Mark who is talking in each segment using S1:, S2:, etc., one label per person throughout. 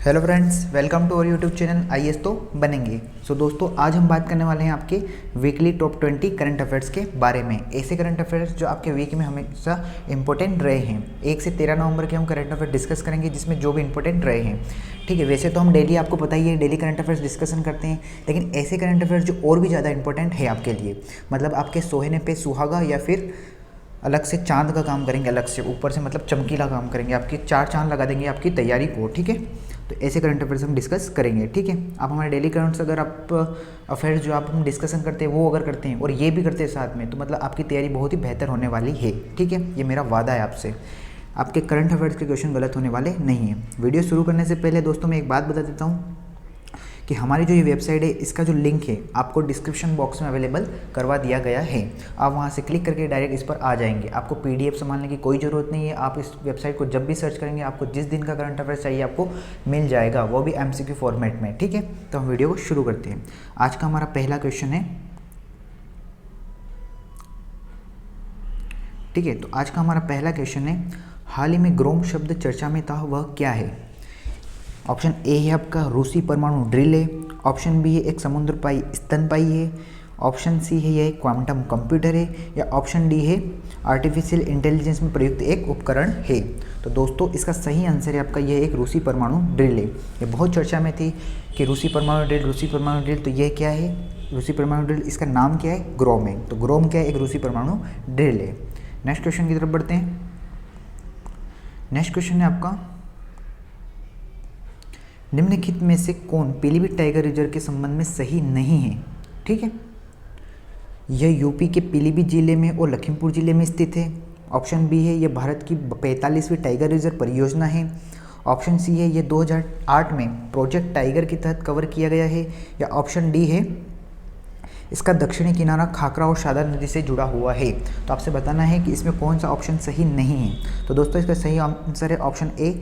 S1: Hello friends, welcome to our YouTube channel IAS तो बनेंगे। दोस्तों, आज हम बात करने वाले हैं आपके वीकली टॉप 20 करंट अफेयर्स के बारे में। ऐसे करंट अफेयर्स जो आपके वीक में हमेशा इंपॉर्टेंट रहे हैं। 1 से 13 नवंबर के हम करंट अफेयर डिस्कस करेंगे, जिसमें जो भी इंपॉर्टेंट रहे हैं। ठीक है, वैसे तो हम डेली, आपको पता ही है, डेली करंट अफेयर्स डिस्कशन करते हैं, लेकिन ऐसे करंट अफेयर्स जो और भी ज़्यादा इंपॉर्टेंट है आपके लिए, मतलब आपके सोहने पे सुहागा या फिर अलग से चांद का काम करेंगे, अलग से ऊपर से मतलब चमकीला काम करेंगे, आपकी 4 चांद लगा देंगे आपकी तैयारी को। ठीक है, तो ऐसे करंट अफेयर्स हम डिस्कस करेंगे। ठीक है, आप हमारे डेली करंट्स, अगर आप अफेयर्स जो आप हम डिस्कशन करते हैं वो अगर करते हैं और ये भी करते हैं साथ में, तो मतलब आपकी तैयारी बहुत ही बेहतर होने वाली है। ठीक है, ये मेरा वादा है आपसे। आपके करंट अफेयर्स के क्वेश्चन गलत होने वाले नहीं हैं। वीडियो शुरू करने से पहले दोस्तों मैं एक बात बता देता हूँ कि हमारी जो ये वेबसाइट है, इसका जो लिंक है आपको डिस्क्रिप्शन बॉक्स में अवेलेबल करवा दिया गया है। आप वहाँ से क्लिक करके डायरेक्ट इस पर आ जाएंगे। आपको पीडीएफ संभालने की कोई ज़रूरत नहीं है। आप इस वेबसाइट को जब भी सर्च करेंगे, आपको जिस दिन का करंट अफेयर चाहिए आपको मिल जाएगा, वो भी एमसीक्यू फॉर्मेट में। ठीक है, तो हम वीडियो को शुरू करते हैं। आज का हमारा पहला क्वेश्चन है। ठीक है, तो आज का हमारा पहला क्वेश्चन है, हाल ही में ग्रोम शब्द चर्चा में था, वह क्या है? ऑप्शन ए है आपका रूसी परमाणु ड्रिल है। ऑप्शन बी है एक समुद्रपाई स्तनपाई है। ऑप्शन सी है यह क्वांटम कंप्यूटर है। या ऑप्शन डी है आर्टिफिशियल इंटेलिजेंस में प्रयुक्त एक उपकरण है। तो दोस्तों, इसका सही आंसर है आपका यह एक रूसी परमाणु ड्रिल है। ये बहुत चर्चा में थी कि रूसी परमाणु ड्रिल, रूसी परमाणु ड्रिल। तो यह क्या है? रूसी परमाणु ड्रिल, इसका नाम क्या है? ग्रोम है। तो ग्रोम क्या है? एक रूसी परमाणु ड्रिल है। नेक्स्ट क्वेश्चन की तरफ बढ़ते हैं। नेक्स्ट क्वेश्चन है आपका, निम्नलिखित में से कौन पीलीभीत टाइगर रिजर्व के संबंध में सही नहीं है? ठीक है, यह यूपी के पीलीभीत जिले में और लखीमपुर जिले में स्थित है। ऑप्शन बी है यह भारत की 45वीं टाइगर रिजर्व परियोजना है। ऑप्शन सी है यह 2008 में प्रोजेक्ट टाइगर के तहत कवर किया गया है। या ऑप्शन डी है इसका दक्षिणी किनारा खाकरा और शादा नदी से जुड़ा हुआ है। तो आपसे बताना है कि इसमें कौन सा ऑप्शन सही नहीं है। तो दोस्तों, इसका सही आंसर है ऑप्शन ए,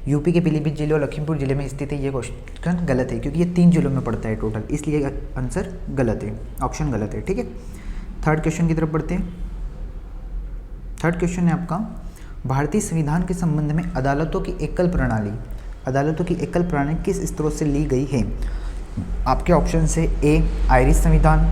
S1: यूपी के पीलीभीत जिले और लखीमपुर जिले में स्थित है। ये क्वेश्चन गलत है, क्योंकि ये 3 जिलों में पड़ता है टोटल, इसलिए आंसर गलत है, ऑप्शन गलत है। ठीक है, थर्ड क्वेश्चन की तरफ बढ़ते हैं। थर्ड क्वेश्चन है आपका, भारतीय संविधान के संबंध में अदालतों की एकल प्रणाली किस स्रोत से ली गई है? आपके ऑप्शन से ए आयरिश संविधान,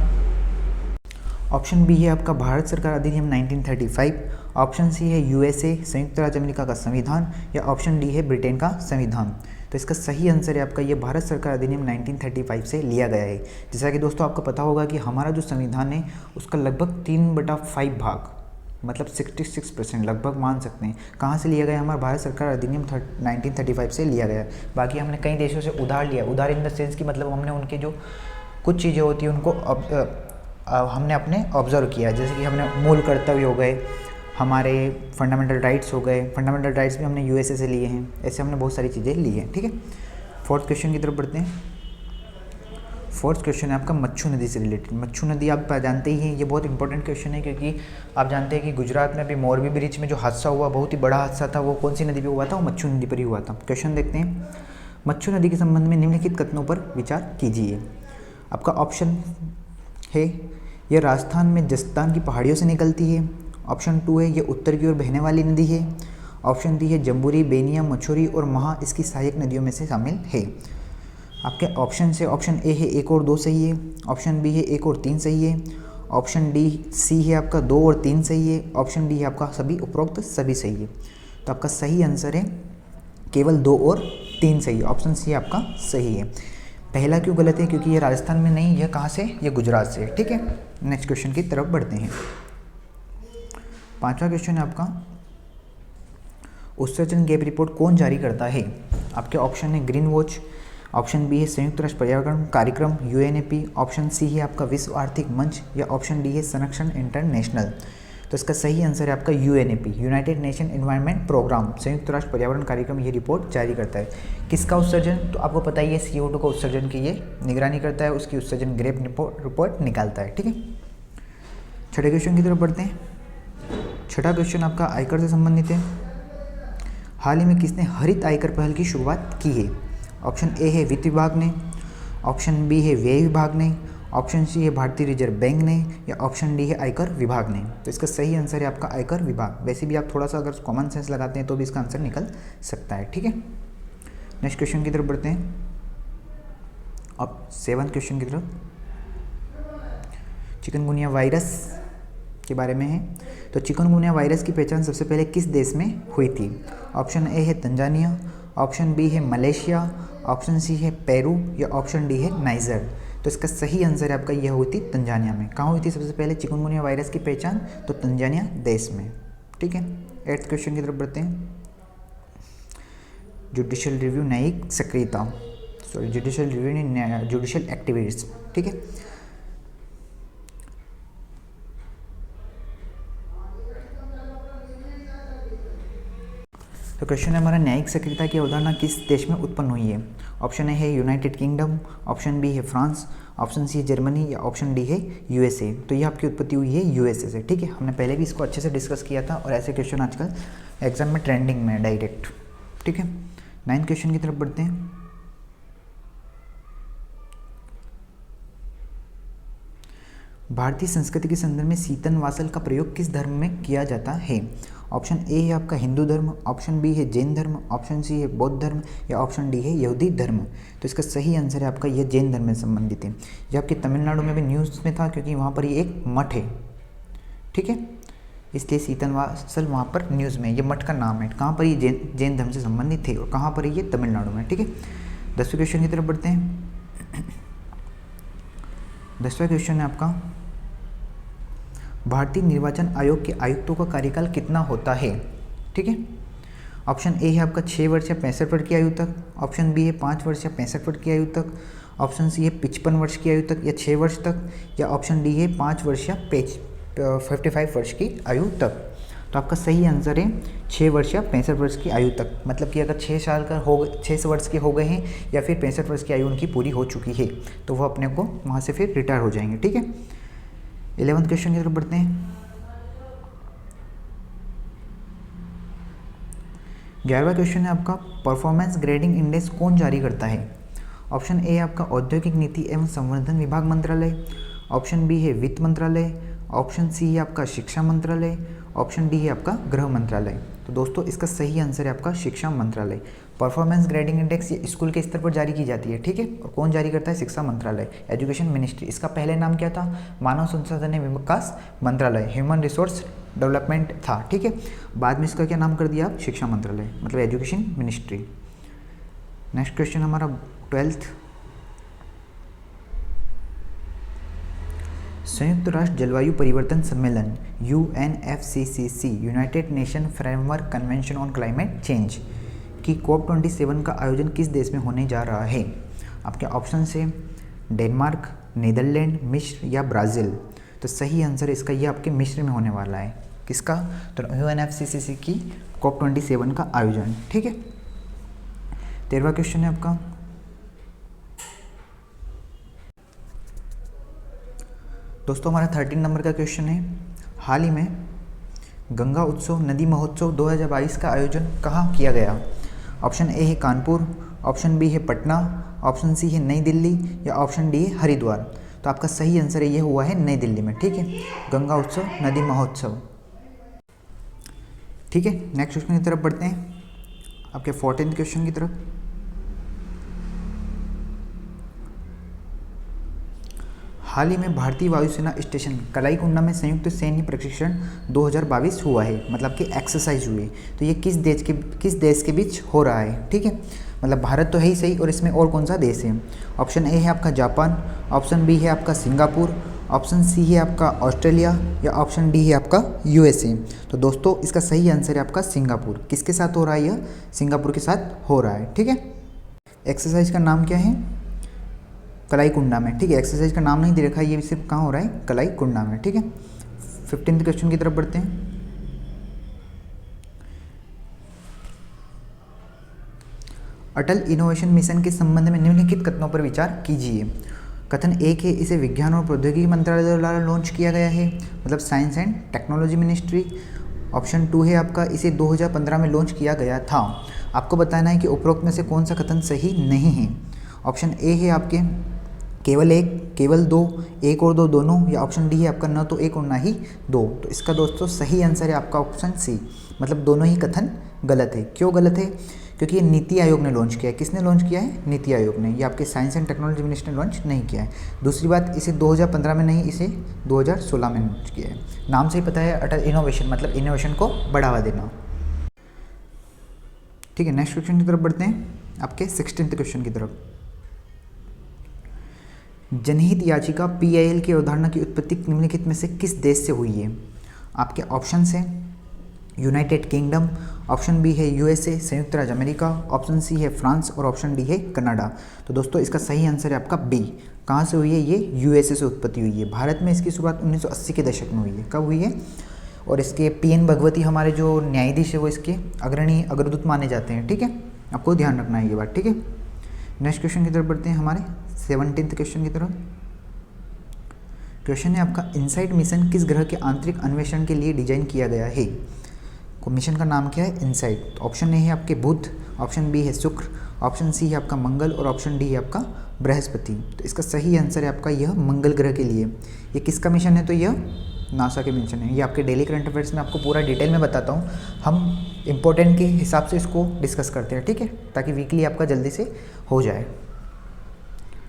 S1: ऑप्शन बी है आपका भारत सरकार अधिनियम 1935, ऑप्शन सी है यूएसए संयुक्त राज्य अमेरिका का संविधान, या ऑप्शन डी है ब्रिटेन का संविधान। तो इसका सही आंसर है आपका ये भारत सरकार अधिनियम 1935 से लिया गया है। जैसा कि दोस्तों आपको पता होगा कि हमारा जो संविधान है उसका लगभग 3/5 भाग, मतलब 66% लगभग मान सकते हैं, कहाँ से लिया गया? हमारा भारत सरकार अधिनियम 1935 से लिया गया। बाकी हमने कई देशों से उधार लिया, उधार इन द सेंस कि मतलब हमने उनके जो कुछ चीज़ें होती हैं उनको हमने अपने ऑब्जर्व किया। जैसे कि हमने मूल कर्तव्य हो गए, हमारे फंडामेंटल राइट्स हो गए, फंडामेंटल राइट्स भी हमने यूएसए से लिए हैं। ऐसे हमने बहुत सारी चीज़ें ली हैं। ठीक है, फोर्थ क्वेश्चन की तरफ बढ़ते हैं। फोर्थ क्वेश्चन है आपका मच्छू नदी से रिलेटेड। मच्छू नदी आप जानते ही हैं, ये बहुत इंपॉर्टेंट क्वेश्चन है, क्योंकि आप जानते हैं कि गुजरात में भी मोरबी ब्रिज में जो हादसा हुआ, बहुत ही बड़ा हादसा था, वो कौन सी नदी पे हुआ था? वो मच्छू नदी पर ही हुआ था। क्वेश्चन देखते हैं, मच्छू नदी के संबंध में निम्नलिखित कथनों पर विचार कीजिए। आपका ऑप्शन है यह राजस्थान में जसदान की पहाड़ियों से निकलती है। ऑप्शन 2 है यह उत्तर की ओर बहने वाली नदी है। ऑप्शन 3 है जम्बूरी, बेनिया, मछोरी और महा इसकी सहायक नदियों में से शामिल है। आपके ऑप्शन से ऑप्शन ए है 1 और 2 सही है। ऑप्शन बी है 1 और 3 सही है। ऑप्शन डी सी है आपका 2 और 3 सही है। ऑप्शन डी है आपका सभी उपरोक्त सभी सही है। तो आपका सही आंसर है केवल 2 और 3 सही है। ऑप्शन सी आपका सही है। पहला क्यों गलत है? क्योंकि ये राजस्थान में नहीं, यह कहाँ से? ये गुजरात से। ठीक है, नेक्स्ट क्वेश्चन की तरफ बढ़ते हैं। पांचवा क्वेश्चन है आपका, उत्सर्जन गैप रिपोर्ट कौन जारी करता है? आपके ऑप्शन है ग्रीन वॉच, ऑप्शन बी है संयुक्त राष्ट्र पर्यावरण कार्यक्रम यूएनईपी, ऑप्शन सी है आपका विश्व आर्थिक मंच, या ऑप्शन डी है संरक्षण इंटरनेशनल। तो इसका सही आंसर है आपका UNEP, united nation environment programme, संयुक्त राष्ट्र पर्यावरण कार्यक्रम ये रिपोर्ट जारी करता है। किसका उत्सर्जन? तो आपको पता ही है CO2 का उत्सर्जन की ये निगरानी करता है, उसकी उत्सर्जन गैप रिपोर्ट निकालता है। ठीक है, छठे क्वेश्चन की तरफ बढ़ते हैं। छठा क्वेश्चन आपका आयकर से संबंधित है। हाल ही में किसने हरित आयकर पहल की शुरुआत की है? ऑप्शन ए है वित्त विभाग ने, ऑप्शन बी है व्यय विभाग ने, ऑप्शन सी है भारतीय रिजर्व बैंक ने, या ऑप्शन डी है आयकर विभाग ने। तो इसका सही आंसर है आपका आयकर विभाग। वैसे भी आप थोड़ा सा अगर कॉमन सेंस लगाते हैं तो भी इसका आंसर निकल सकता है। ठीक है, नेक्स्ट क्वेश्चन की तरफ बढ़ते हैं। अब 7th क्वेश्चन की तरफ। चिकनगुनिया वायरस के बारे में है। तो चिकनगुनिया वायरस की पहचान सबसे पहले किस देश में हुई थी? ऑप्शन ए है तंजानिया, ऑप्शन बी है मलेशिया, ऑप्शन सी है पेरू या ऑप्शन डी है नाइजर। तो इसका सही आंसर है आपका यह हुई थी तंजानिया में। कहाँ हुई थी सबसे पहले चिकनगुनिया वायरस की पहचान? तो तंजानिया देश में। ठीक है, 8th क्वेश्चन की तरफ बढ़ते हैं। जुडिशियल रिव्यू न्यायिक सक्रियता, सॉरी जुडिशियल रिव्यू नहीं, जुडिशियल एक्टिविटीज। ठीक है, तो क्वेश्चन है हमारा, न्यायिक सक्रियता की अवधारणा किस देश में उत्पन्न हुई है? ऑप्शन ए है यूनाइटेड किंगडम, ऑप्शन बी है फ्रांस, ऑप्शन सी है जर्मनी या ऑप्शन डी है यूएसए। तो ये आपकी उत्पत्ति हुई है यूएसए से। ठीक है, हमने पहले भी इसको अच्छे से डिस्कस किया था और ऐसे क्वेश्चन आजकल एग्जाम में ट्रेंडिंग में है डायरेक्ट। ठीक है, 9th क्वेश्चन की तरफ बढ़ते हैं। भारतीय संस्कृति के संदर्भ में शीतन वासल का प्रयोग किस धर्म में किया जाता है? ऑप्शन ए है आपका हिंदू धर्म, ऑप्शन बी है जैन धर्म, ऑप्शन सी है बौद्ध धर्म या ऑप्शन डी है यहूदी धर्म। तो इसका सही आंसर है आपका यह जैन धर्म से संबंधित है। ये आपके तमिलनाडु में भी न्यूज़ में था क्योंकि वहाँ पर ये एक मठ है। ठीक है, इसलिए शीतन वासल वहाँ पर न्यूज़ में, ये मठ का नाम है। कहाँ पर ये जैन धर्म से संबंधित थे और कहाँ पर ये तमिलनाडु में। ठीक है, 10वें क्वेश्चन की तरफ बढ़ते हैं। 10वां क्वेश्चन है आपका, भारतीय निर्वाचन आयोग के आयुक्तों का कार्यकाल कितना होता है? ठीक है, ऑप्शन ए है आपका 6 वर्ष या 65 वर्ष की आयु तक, ऑप्शन बी है 5 वर्ष या 65 वर्ष की आयु तक, ऑप्शन सी है 55 वर्ष की आयु तक या 6 वर्ष तक, या ऑप्शन डी है 5 वर्ष या 55 वर्ष की आयु तक। तो आपका सही आंसर है 6 वर्ष या 65 वर्ष की आयु तक। मतलब कि अगर 6 साल का हो 6 वर्ष के हो गए हैं या फिर 65 वर्ष की आयु उनकी पूरी हो चुकी है तो वो अपने को वहाँ से फिर रिटायर हो जाएंगे। ठीक है, 11th क्वेश्चन की तरफ बढ़ते हैं। 11वां क्वेश्चन है आपका, परफॉर्मेंस ग्रेडिंग इंडेक्स कौन जारी करता है? ऑप्शन ए आपका औद्योगिक नीति एवं संवर्धन विभाग मंत्रालय, ऑप्शन बी है वित्त मंत्रालय, ऑप्शन सी है आपका शिक्षा मंत्रालय, ऑप्शन डी है आपका गृह मंत्रालय। तो दोस्तों इसका सही आंसर है आपका शिक्षा मंत्रालय। परफॉर्मेंस ग्रेडिंग इंडेक्स ये स्कूल के स्तर पर जारी की जाती है। ठीक है, और कौन जारी करता है? शिक्षा मंत्रालय, एजुकेशन मिनिस्ट्री। इसका पहले नाम क्या था? मानव संसाधन एवं विकास मंत्रालय, ह्यूमन रिसोर्स डेवलपमेंट था। ठीक है, बाद में इसका क्या नाम कर दिया आप? शिक्षा मंत्रालय, मतलब एजुकेशन मिनिस्ट्री। नेक्स्ट क्वेश्चन हमारा 12th, संयुक्त राष्ट्र जलवायु परिवर्तन सम्मेलन UNFCCC, United nation framework convention on climate change की COP27 का आयोजन किस देश में होने जा रहा है? आपके ऑप्शन से डेनमार्क, नीदरलैंड, मिस्र या ब्राज़ील। तो सही आंसर इसका ये आपके मिस्र में होने वाला है। किसका? तो UNFCCC की COP27 का आयोजन। ठीक है, 13वां क्वेश्चन है आपका, दोस्तों हमारा 13 नंबर का क्वेश्चन है, हाल ही में गंगा उत्सव नदी महोत्सव 2022 का आयोजन कहाँ किया गया? ऑप्शन ए है कानपुर, ऑप्शन बी है पटना, ऑप्शन सी है नई दिल्ली या ऑप्शन डी है हरिद्वार। तो आपका सही आंसर ये हुआ है नई दिल्ली में। ठीक है, गंगा उत्सव नदी महोत्सव। ठीक है, नेक्स्ट क्वेश्चन की तरफ बढ़ते हैं, आपके 14th क्वेश्चन की तरफ। हाल ही में भारतीय वायुसेना स्टेशन कलाईकुंडा में संयुक्त सैन्य प्रशिक्षण 2022 हुआ है, मतलब कि एक्सरसाइज हुई। तो ये किस देश के बीच हो रहा है? ठीक है, मतलब भारत तो है ही सही, और इसमें और कौन सा देश है? ऑप्शन ए है आपका जापान, ऑप्शन बी है आपका सिंगापुर, ऑप्शन सी है आपका ऑस्ट्रेलिया या ऑप्शन डी है आपका USA। तो दोस्तों इसका सही आंसर है आपका सिंगापुर। किसके साथ हो रहा है? यह सिंगापुर के साथ हो रहा है। ठीक है, एक्सरसाइज का नाम क्या है? कलाईकुंडा में। ठीक है, एक्सरसाइज का नाम नहीं दे रखा है, ये सिर्फ कहाँ हो रहा है? कलाईकुंडा में। ठीक है, 15th क्वेश्चन की तरफ बढ़ते हैं। अटल इनोवेशन मिशन के संबंध में निम्नलिखित कथनों पर विचार कीजिए। कथन 1 है, इसे विज्ञान और प्रौद्योगिकी मंत्रालय द्वारा लॉन्च किया गया है, मतलब science and technology ministry. Option 2 है आपका, इसे 2015 में लॉन्च किया गया था। आपको बताना है कि उपरोक्त में से कौन सा कथन सही नहीं है। ऑप्शन ए है आपके केवल 1, केवल 2, 1 और 2 दोनों, या ऑप्शन डी है आपका न तो 1 और ना ही 2। तो इसका दोस्तों सही आंसर है आपका ऑप्शन सी, मतलब दोनों ही कथन गलत है। क्यों गलत है? क्योंकि ये नीति आयोग ने लॉन्च किया है। किसने लॉन्च किया है? नीति आयोग ने। ये आपके साइंस एंड टेक्नोलॉजी मिनिस्टर ने लॉन्च नहीं किया है। दूसरी बात, इसे 2015 में नहीं, इसे 2016 में लॉन्च किया है। नाम से ही पता है, अटल इनोवेशन, मतलब इनोवेशन को बढ़ावा देना। ठीक है, नेक्स्ट क्वेश्चन की तरफ बढ़ते हैं, आपके 16th क्वेश्चन की तरफ। जनहित याचिका PIL की अवधारणा की उत्पत्ति निम्नलिखित में से किस देश से हुई है? आपके ऑप्शन है यूनाइटेड किंगडम, ऑप्शन बी है USA संयुक्त राज्य अमेरिका, ऑप्शन सी है फ्रांस और ऑप्शन डी है कनाडा। तो दोस्तों इसका सही आंसर है आपका बी। कहाँ से हुई है? ये USA से उत्पत्ति हुई है। भारत में इसकी शुरुआत 1980 के दशक में हुई है। कब हुई है? और इसके PN भगवती हमारे जो न्यायाधीश है वो इसके अग्रणी अग्रदूत माने जाते हैं। ठीक है, आपको ध्यान रखना है ये बात। ठीक है, नेक्स्ट क्वेश्चन की तरफ बढ़ते हैं, हमारे 17th क्वेश्चन की तरफ। क्वेश्चन है आपका, इनसाइट मिशन किस ग्रह के आंतरिक अन्वेषण के लिए डिजाइन किया गया है? मिशन का नाम क्या है? इनसाइट। ऑप्शन ए है आपके बुध, ऑप्शन बी है शुक्र, ऑप्शन सी है आपका मंगल और ऑप्शन डी है आपका बृहस्पति। तो इसका सही आंसर है आपका यह मंगल ग्रह के लिए। ये किसका मिशन है? तो यह नासा के मिशन है। ये आपके डेली करंट अफेयर्स में आपको पूरा डिटेल में बताता हूँ। हम इम्पोर्टेंट के हिसाब से इसको डिस्कस करते हैं। ठीक है, ताकि वीकली आपका जल्दी से हो जाए।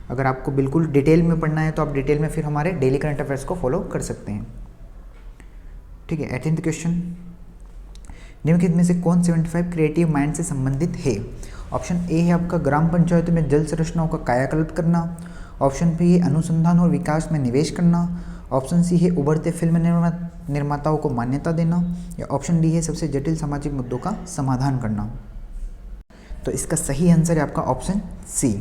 S1: अगर आपको बिल्कुल डिटेल में पढ़ना है तो आप डिटेल में फिर हमारे डेली करंट अफेयर्स को फॉलो कर सकते हैं। ठीक है, 18th क्वेश्चन, निम्नलिखित में से कौन 75 क्रिएटिव माइंड से संबंधित है? ऑप्शन ए है आपका ग्राम पंचायतों में जल संरचनाओं का कायाकल्प करना, ऑप्शन बी है अनुसंधान और विकास में निवेश करना, ऑप्शन सी है उभरते फिल्म निर्माताओं को मान्यता देना, या ऑप्शन डी है सबसे जटिल सामाजिक मुद्दों का समाधान करना। तो इसका सही आंसर है आपका ऑप्शन सी,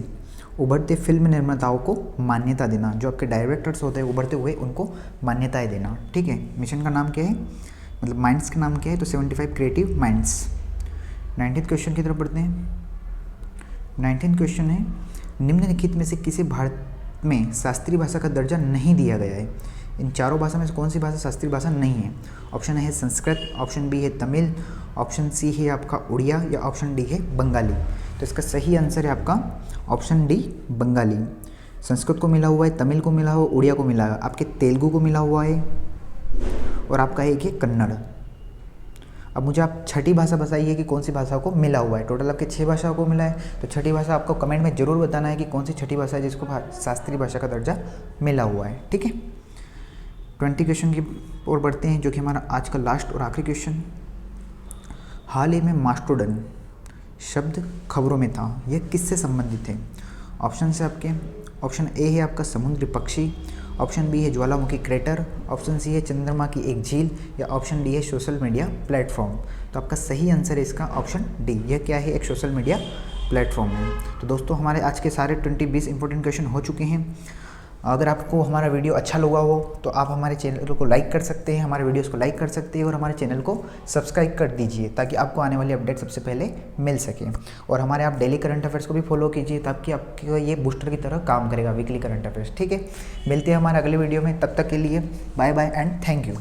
S1: उभरते फिल्म निर्माताओं को मान्यता देना। जो आपके डायरेक्टर्स होते हैं उभरते हुए, उनको मान्यताएं देना। ठीक है, मिशन का नाम क्या है, मतलब माइंड्स का नाम क्या है? तो 75 क्रिएटिव माइंड्स। 19th क्वेश्चन की तरफ बढ़ते हैं। 19th क्वेश्चन है, निम्नलिखित में से किसी भारत में शास्त्रीय भाषा का दर्जा नहीं दिया गया है? इन चारों भाषा में से कौन सी भाषा शास्त्रीय भाषा नहीं है? ऑप्शन है संस्कृत, ऑप्शन बी है तमिल, ऑप्शन सी है आपका उड़िया, या ऑप्शन डी है बंगाली। तो इसका सही आंसर है आपका ऑप्शन डी, बंगाली। संस्कृत को मिला हुआ है, तमिल को मिला हुआ, उड़िया को मिला है, आपके तेलुगु को मिला हुआ है, और आपका एक है कन्नड़। अब मुझे आप छठी भाषा बताइए कि कौन सी भाषा को मिला हुआ है। टोटल आपके 6 भाषाओं को मिला है, तो छठी भाषा आपको कमेंट में जरूर बताना है कि कौन सी छठी भाषा है जिसको शास्त्रीय भाषा का दर्जा मिला हुआ है। ठीक है, 20 क्वेश्चन की ओर बढ़ते हैं, जो कि हमारा आज का लास्ट और आखिरी क्वेश्चन। हाल ही में मास्टोडन शब्द खबरों में था, यह किससे संबंधित है? ऑप्शन से आपके, ऑप्शन ए है आपका समुद्री पक्षी, ऑप्शन बी है ज्वालामुखी क्रेटर, ऑप्शन सी है चंद्रमा की एक झील, या ऑप्शन डी है सोशल मीडिया प्लेटफॉर्म। तो आपका सही आंसर है इसका ऑप्शन डी। यह क्या है? एक सोशल मीडिया प्लेटफॉर्म है। तो दोस्तों हमारे आज के सारे 20-20 इंपॉर्टेंट क्वेश्चन हो चुके हैं। अगर आपको हमारा वीडियो अच्छा लगा हो तो आप हमारे चैनल को लाइक कर सकते हैं, हमारे वीडियोस को लाइक कर सकते हैं, और हमारे चैनल को सब्सक्राइब कर दीजिए ताकि आपको आने वाली अपडेट सबसे पहले मिल सके। और हमारे आप डेली करंट अफेयर्स को भी फॉलो कीजिए ताकि आपके ये बूस्टर की तरह काम करेगा, वीकली करंट अफेयर्स। ठीक है, मिलते हैं हमारे अगले वीडियो में, तब तक के लिए bye bye and thank you.